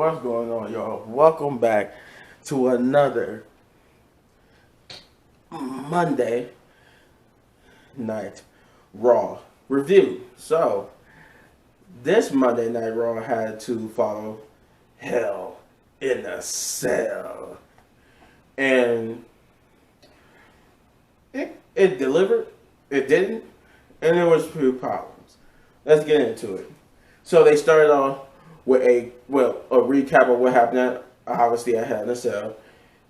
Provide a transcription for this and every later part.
What's going on, y'all? Welcome back to another Monday Night Raw review. So, this Monday Night Raw had to follow Hell in a Cell. And it delivered, it didn't, and there was a few problems. Let's get into it. So they started off with a recap of what happened obviously at Hell in a Cell.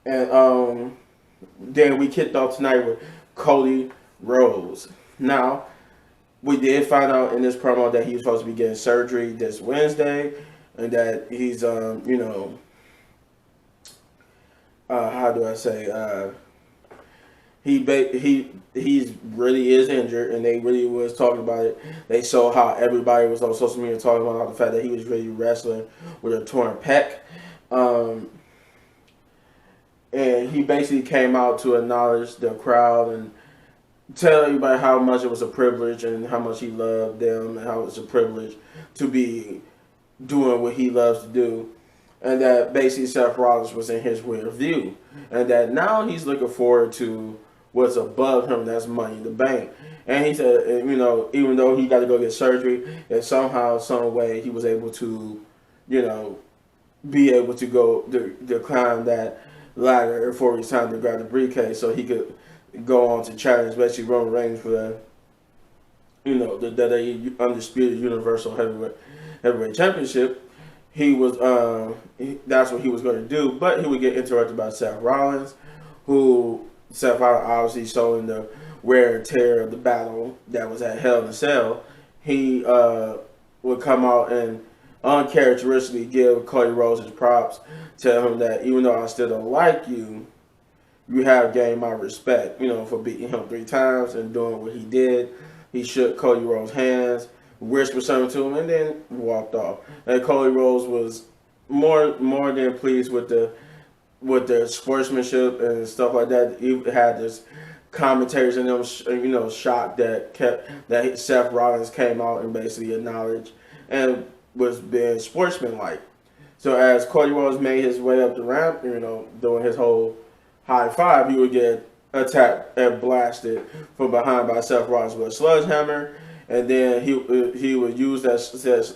And then we kicked off tonight with Cody Rhodes. Now, we did find out in this promo that he was supposed to be getting surgery this Wednesday, and that he's how do I say, he's really is injured, and they really was talking about it. They saw how everybody was on social media talking about the fact that he was really wrestling with a torn pec. And he basically came out to acknowledge the crowd and tell everybody how much it was a privilege and how much he loved them and how it was a privilege to be doing what he loves to do. And that basically Seth Rollins was in his rear view. And that now he's looking forward to what's above him, that's Money in the Bank. And he said, even though he got to go get surgery, that somehow, some way, he was able to, be able to go to climb that ladder before it's time to grab the briefcase, so he could go on to challenge basically Roman Reigns for the WWE Undisputed Universal Heavyweight Championship. He was that's what he was going to do, but he would get interrupted by Seth Rollins, who Seth Rollins obviously showing the wear and tear of the battle that was at Hell in a Cell. He would come out and uncharacteristically give Cody Rhodes his props, tell him that even though I still don't like you, you have gained my respect, for beating him 3 times and doing what he did. He shook Cody Rhodes' hands, whispered something to him, and then walked off. And Cody Rhodes was more than pleased with the sportsmanship and stuff like that. He had this commentators and them, shocked that Seth Rollins came out and basically acknowledged and was being sportsmanlike. So as Cody Rhodes made his way up the ramp, doing his whole high five, he would get attacked and blasted from behind by Seth Rollins with a sledgehammer, and then he would use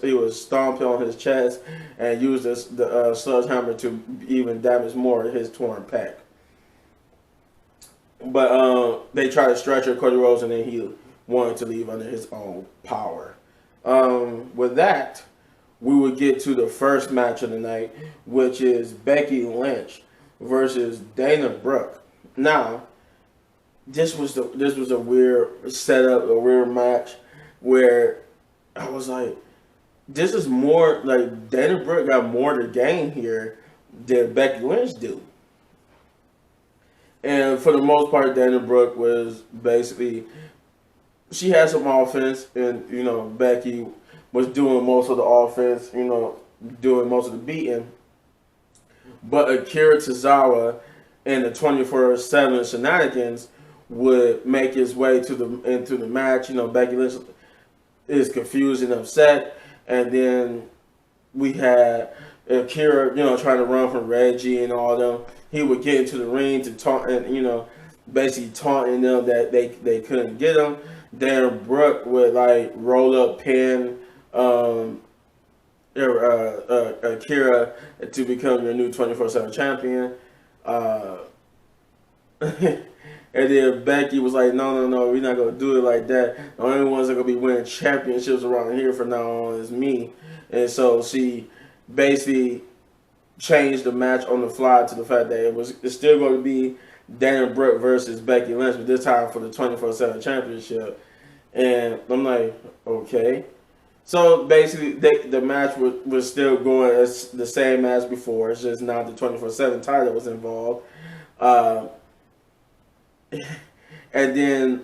he would stomp on his chest and use the sledgehammer to even damage more of his torn pec. But they tried to stretcher Cody Rhodes, and then he wanted to leave under his own power. With that, we would get to the first match of the night, which is Becky Lynch versus Dana Brooke. Now, this was a weird setup, a weird match, where I was like, this is more like Dana Brooke got more to gain here than Becky Lynch do. And for the most part, Dana Brooke was basically, she had some offense, and Becky was doing most of the offense, doing most of the beating. But Akira Tozawa and the 24/7 shenanigans would make his way into the match. Becky Lynch is confused and upset, and then we had Akira, trying to run from Reggie and all them. He would get into the ring to taunt, and basically taunting them that they couldn't get him. Dana Brooke would roll up pin Akira to become your new 24/7 champion. And then Becky was like, no, we're not going to do it like that. The only ones that are going to be winning championships around here from now on is me. And so she basically changed the match on the fly to the fact that it's still going to be Dana Brooke versus Becky Lynch, but this time for the 24/7 championship. And I'm like, okay. So basically, the match was still going as the same as before. It's just now the 24/7 title was involved. And then,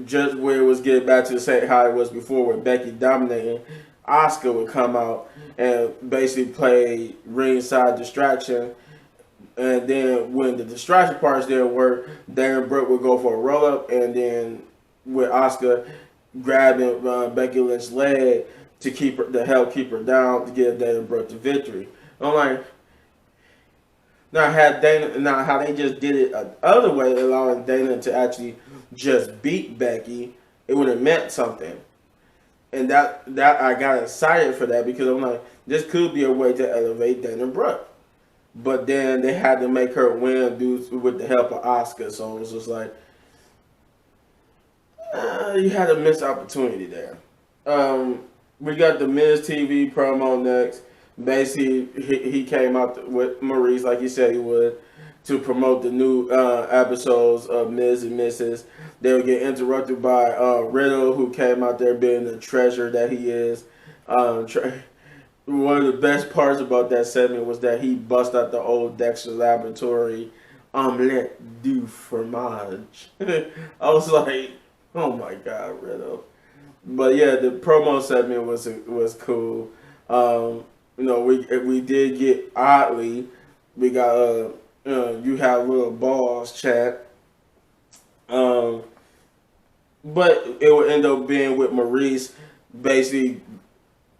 just where it was getting back to the same how it was before, with Becky dominating, Asuka would come out and basically play ringside distraction. And then when the distraction parts didn't work, Dana Brooke would go for a roll up, and then with Asuka grabbing Becky Lynch's leg to help keep her down to give Dana Brooke the victory. I'm like, now how they just did it the other way, allowing Dana to actually just beat Becky, it would have meant something. And that I got excited for that because I'm like, this could be a way to elevate Dana Brooke. But then they had to make her win with the help of Asuka, so it was just like, you had a missed opportunity there. We got the Miz TV promo next. Basically, he came out with Maurice, like he said he would, to promote the new episodes of Miz and Mrs. They would get interrupted by Riddle, who came out there being the treasure that he is. One of the best parts about that segment was that he bust out the old Dexter Laboratory omelette du fromage. I was like, oh my God, Riddle. But yeah, the promo segment was cool. We did get oddly, we got you have little balls chat. But it would end up being with Maurice basically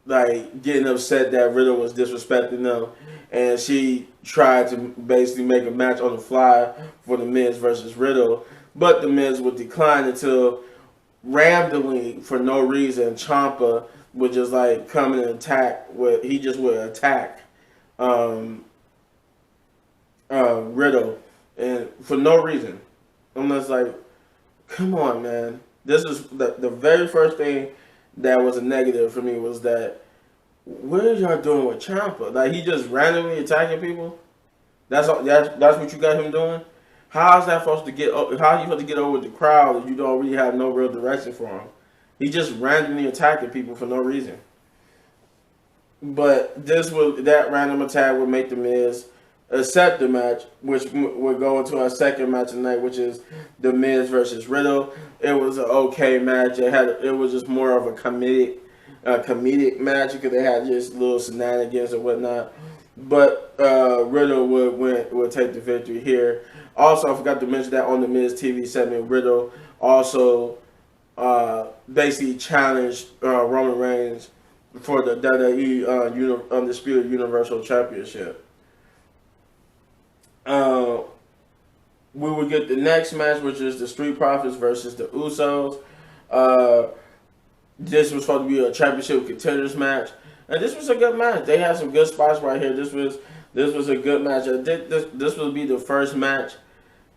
like getting upset that Riddle was disrespecting them, and she tried to basically make a match on the fly for the Miz versus Riddle, but the Miz would decline until randomly, for no reason, Ciampa would just like come and attack. He just would attack Riddle, and for no reason. I'm just like, come on, man. This is the very first thing that was a negative for me was that, what are y'all doing with Ciampa? Like, he just randomly attacking people? That's what you got him doing? How is that supposed to get? How are you supposed to get over the crowd if you don't really have no real direction for him? He just randomly attacking people for no reason. But that random attack would make the Miz accept the match, which would go into our second match tonight, which is the Miz versus Riddle. It was an okay match. It was just more of a comedic match because they had just little shenanigans and whatnot. But Riddle would take the victory here. Also, I forgot to mention that on the Miz TV segment, Riddle also basically challenged Roman Reigns for the WWE Undisputed Universal Championship. We would get the next match, which is the Street Profits versus the Usos. This was supposed to be a championship contenders match, and this was a good match. They had some good spots right here. This was a good match. I think this would be the first match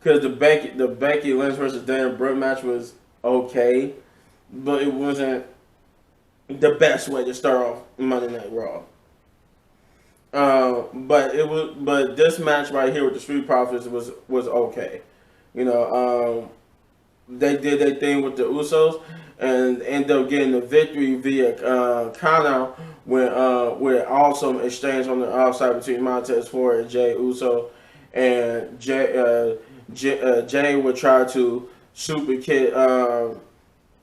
because the Becky Lynch versus Dana Brooke match was okay, but it wasn't the best way to start off Monday Night Raw. But this match right here with the Street Profits was okay. They did their thing with the Usos and ended up getting the victory via countout with awesome exchange on the outside between Montez Ford and Jey Uso, and Jey would try to super kick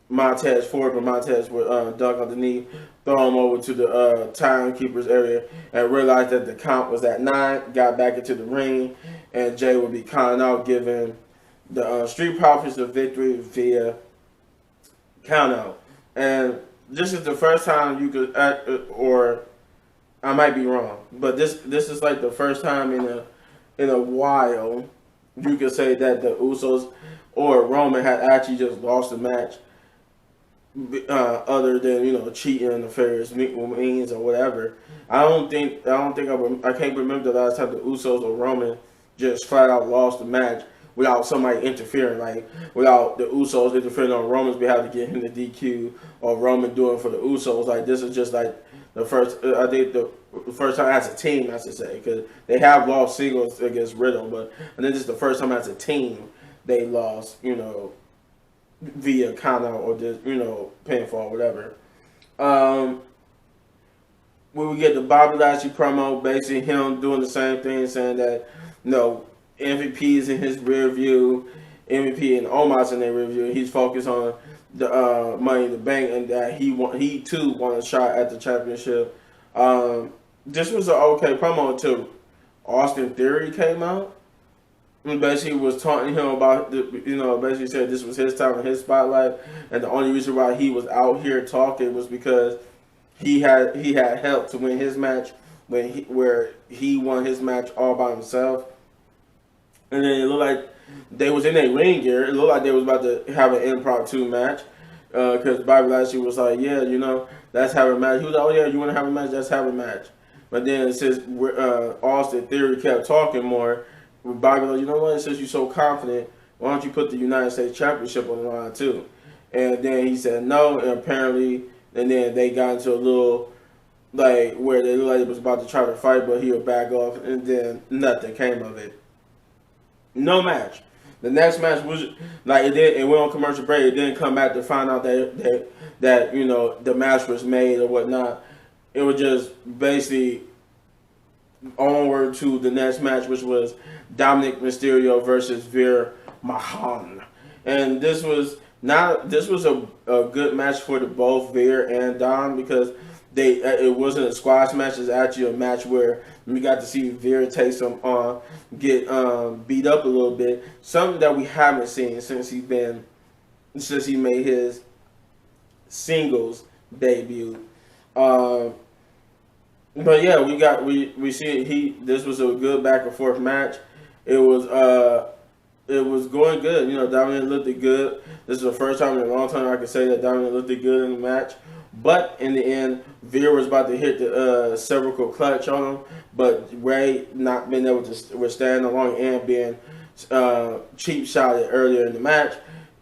Montez Ford, but Montez would dunk underneath, throw him over to the timekeeper's area, and realized that the count was at 9, got back into the ring, and Jey would be counting out, giving the Street Profits the victory via countout. And this is the first time you could, or I might be wrong, but this is like the first time in a while you could say that the Usos or Roman had actually just lost the match. Other than cheating in nefarious means or whatever, I can't remember the last time the Usos or Roman just flat out lost the match without somebody interfering, like without the Usos interfering on Roman's behalf to get him the DQ or Roman doing for the Usos. Like, this is just like the first, I think the first time as a team, I should say, because they have lost singles against Riddle, but I think this is the first time as a team they lost, via countout or just, pinfall or whatever. We would get the Bobby Lashley promo, basically him doing the same thing, saying that, MVP is in his rear view, MVP and Omas in their rear view. He's focused on the Money in the Bank, and that he too won a shot at the championship. This was an okay promo until Austin Theory came out. And basically was taunting him about, basically said this was his time and his spotlight. And the only reason why he was out here talking was because he had help to win his match where he won his match all by himself. And then it looked like they was in a ring gear. It looked like they was about to have an impromptu match. Because Bobby Lashley was like, yeah, let's have a match. He was like, oh yeah, you want to have a match? Let's have a match. But then since Austin Theory kept talking more, Bobby was like, you know what? Since you're so confident, why don't you put the United States Championship on the line too? And then he said no, and apparently, and then they got into a little, like, where they looked like it was about to try to fight, but he would back off, and then nothing came of it. No match. The next match was like it went on commercial break. It didn't come back to find out that the match was made or whatnot. It was just basically onward to the next match, which was Dominic Mysterio versus Veer Mahaan. And this was a good match for both Veer and Dom, because it wasn't a squash match. It's actually a match where we got to see Veer take some get beat up a little bit. Something that we haven't seen since he made his singles debut. But yeah, we see this was a good back and forth match. It was going good. Dominic looked good. This is the first time in a long time I can say that Dominic looked good in the match. But in the end, Veer was about to hit the cervical clutch on him, but Ray not being able to withstand the long and being cheap shotted earlier in the match,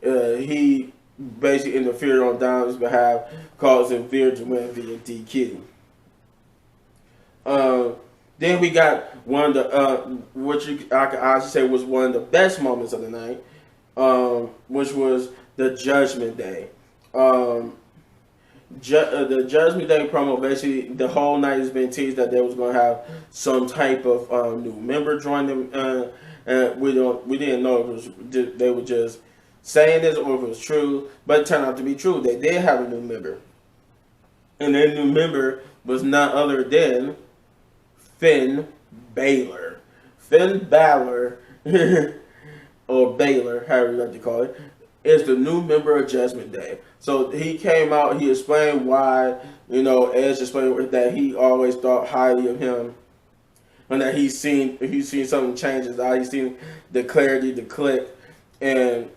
he basically interfered on Dom's behalf, causing Veer to win via DQ. Then we got one of the I could honestly say was one of the best moments of the night, which was the Judgment Day. The Judgment Day promo, basically the whole night has been teased that they was going to have some type of new member join them, and we didn't know if they were just saying this or if it was true, but it turned out to be true. They did have a new member, and their new member was none other than Finn Balor. Finn Balor, or Balor, however you like to call it, is the new member of Judgment Day. So he came out, he explained why, Edge explained that he always thought highly of him, and that he's seen something changes out. He's seen the clarity, the click, and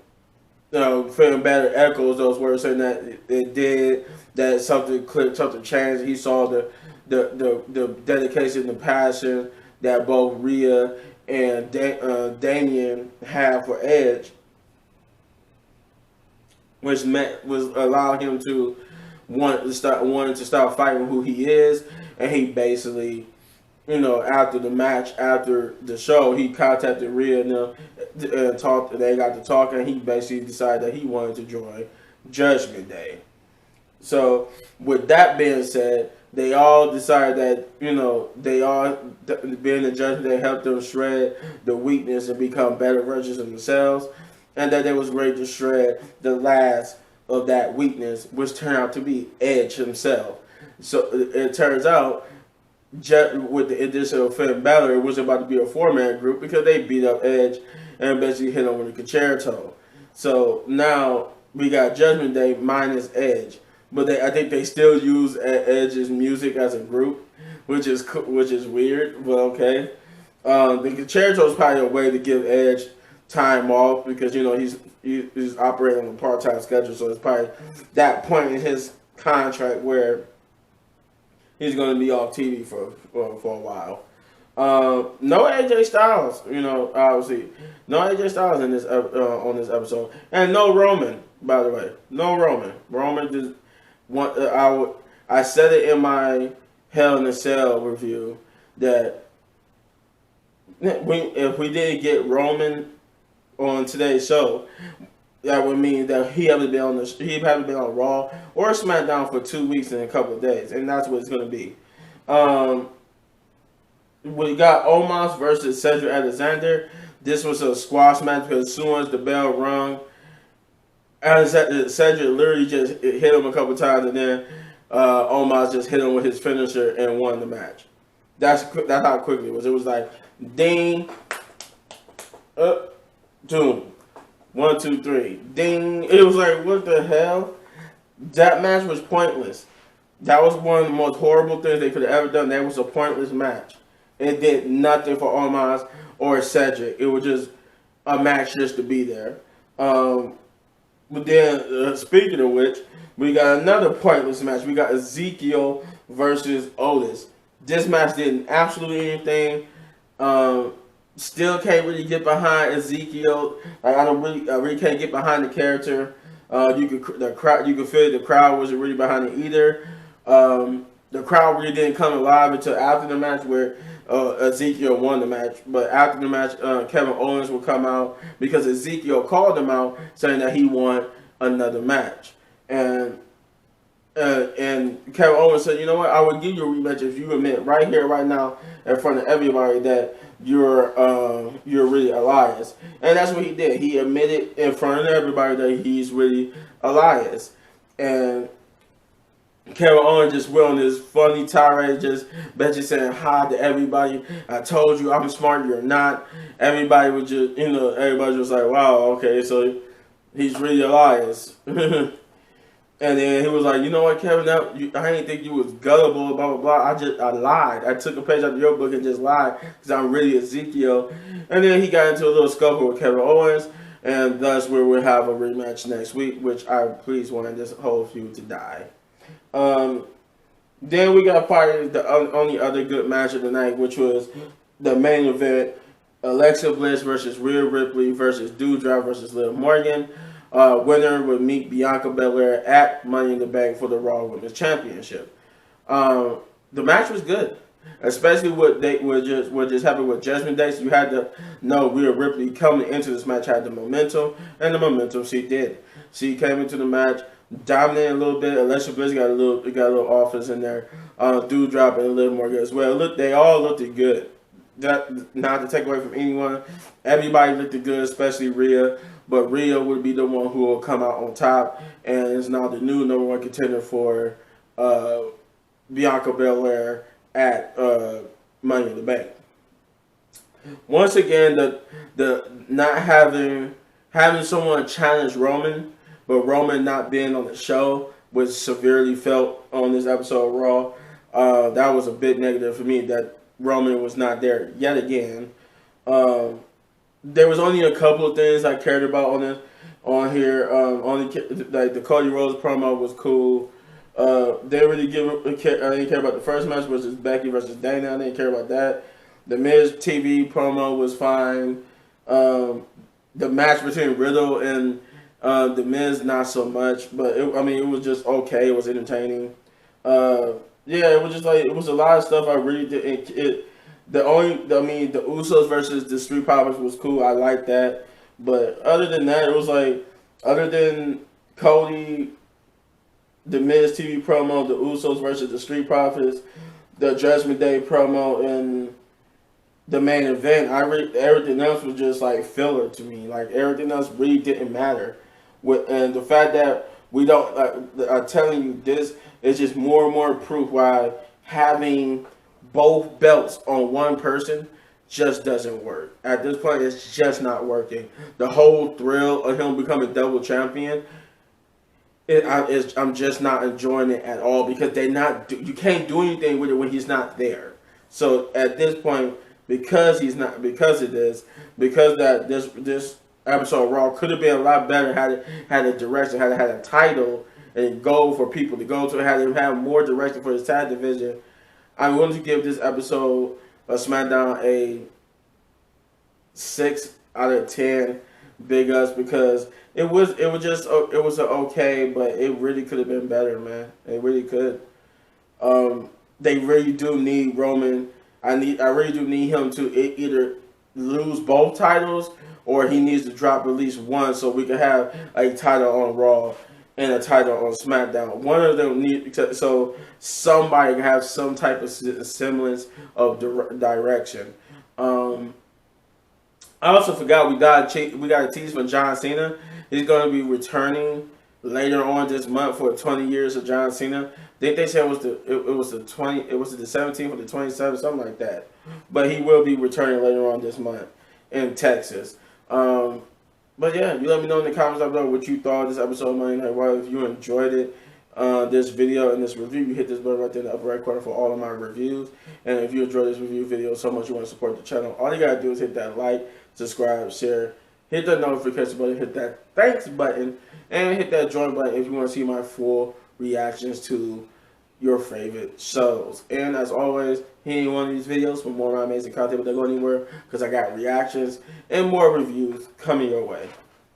Finn Balor echoes those words, saying that it did, that something clicked, something changed. He saw the dedication, the passion that both Rhea and Damian have for Edge, which allowed him to wanting to start fighting who he is. And he basically, after the match, after the show, he contacted Rhea and talked. They got to talking. He basically decided that he wanted to join Judgment Day. So with that being said, they all decided that they all being in Judgment Day helped them shred the weakness and become better versions of themselves. And that they was ready to shred the last of that weakness, which turned out to be Edge himself. So it turns out, with the addition of Finn Balor, it was about to be a 4-man group because they beat up Edge and basically hit him with a concerto. So now we got Judgment Day minus Edge, but I think they still use Edge's music as a group, which is weird. But okay, the concerto is probably a way to give Edge time off, because he's operating on a part-time schedule, so it's probably that point in his contract where he's going to be off TV for a while. No AJ Styles, obviously no AJ Styles in this on this episode, and no Roman, by the way, no Roman. Roman just I said it in my Hell in a Cell review that if we didn't get Roman on today's show, that would mean that he haven't been on Raw or SmackDown for 2 weeks and a couple of days, and that's what it's going to be. We got Omas versus Cedric Alexander. This was a squash match because as soon as the bell rung, Cedric literally just hit him a couple of times, and then Omas just hit him with his finisher and won the match. That's how quickly it was. It was like ding, up. Boom. 1, 2, 3. Ding. It was like, what the hell? That match was pointless. That was one of the most horrible things they could have ever done. That was a pointless match. It did nothing for Omas or Cedric. It was just a match just to be there. But then, speaking of which, we got another pointless match. We got Ezekiel versus Otis. This match didn't absolutely anything. Still can't really get behind Ezekiel. Like, I really can't get behind the character. You could feel the crowd wasn't really behind it either. The crowd really didn't come alive until after the match, where Ezekiel won the match. But after the match, Kevin Owens will come out because Ezekiel called him out, saying that he won another match. And Kevin Owens said, "You know what? I would give you a rematch if you admit right here, right now, in front of everybody that you're really Elias." And that's what he did. He admitted in front of everybody that he's really Elias. And Kevin Owens just went on this funny tirade, just basically saying hi to everybody. "I told you I'm smart, you're not." Everybody was just, everybody was like, "Wow, okay, so he's really Elias." And then he was like, "You know what, Kevin? I didn't think you was gullible, blah, blah, blah. I lied. I took a page out of your book and just lied because I'm really Ezekiel." And then he got into a little scuffle with Kevin Owens, and thus where we'll have a rematch next week, which I please wanted this whole feud to die. Then we got probably the only other good match of the night, which was the main event: Alexa Bliss versus Rhea Ripley versus Doudrop versus Liv Morgan. Winner would meet Bianca Belair at Money in the Bank for the Raw Women's Championship. The match was good, especially what just happened with Judgement Day. So you had to know Rhea Ripley coming into this match had the momentum, and the momentum she did. She came into the match, dominated a little bit. Alexa Bliss got a little offense in there. Doudrop and Liv Morgan as well. They all looked good. That, not to take away from anyone, everybody looked good, especially Rhea. But Rhea would be the one who will come out on top, and is now the new number one contender for Bianca Belair at Money in the Bank. Once again, the not having someone challenge Roman, but Roman not being on the show was severely felt on this episode of Raw. That was a bit negative for me that Roman was not there yet again. There was only a couple of things I cared about on here. Like the Cody Rhodes promo was cool. Didn't really I didn't care about the first match, which is Becky versus Dana. I didn't care about that. The Miz TV promo was fine. The match between Riddle and the Miz, not so much. But it was just okay. It was entertaining. It was just it was a lot of stuff I really didn't. The Usos versus the Street Profits was cool. I like that. But other than that, it was other than Cody, the Miz TV promo, the Usos versus the Street Profits, the Judgement Day promo, and the main event, everything else was just filler to me. Everything else really didn't matter. And the fact that we don't, I'm telling you, this is just more and more proof why having both belts on one person just doesn't work. At this point, it's just not working. The whole thrill of him becoming double champion, I'm just not enjoying it at all because you can't do anything with it when he's not there. So at this point, because this episode of Raw could have been a lot better had it had a direction, had it had a title and goal for people to go to, had it had more direction for his tag division. I'm going to give this episode of SmackDown a 6 out of 10 big ups because it was okay, but it really could have been better, man. It really could. They really do need Roman. I really do need him to either lose both titles or he needs to drop at least one so we can have a title on Raw and a title on SmackDown. One of them so somebody can have some type of semblance of direction. I also forgot we got a tease from John Cena. He's going to be returning later on this month for 20 years of John Cena. They said it was the 17th or the 27th, something like that. But he will be returning later on this month in Texas. But yeah, you let me know in the comments down below what you thought of this episode of Monday Night Raw. If you enjoyed it, this video and this review, you hit this button right there in the upper right corner for all of my reviews. And if you enjoy this review video so much you want to support the channel, all you gotta do is hit that like, subscribe, share, hit the notification button, hit that thanks button, and hit that join button if you want to see my full reactions to your favorite shows. And as always, hit any one of these videos for more of my amazing content, but don't go anywhere because I got reactions and more reviews coming your way.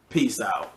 Peace out.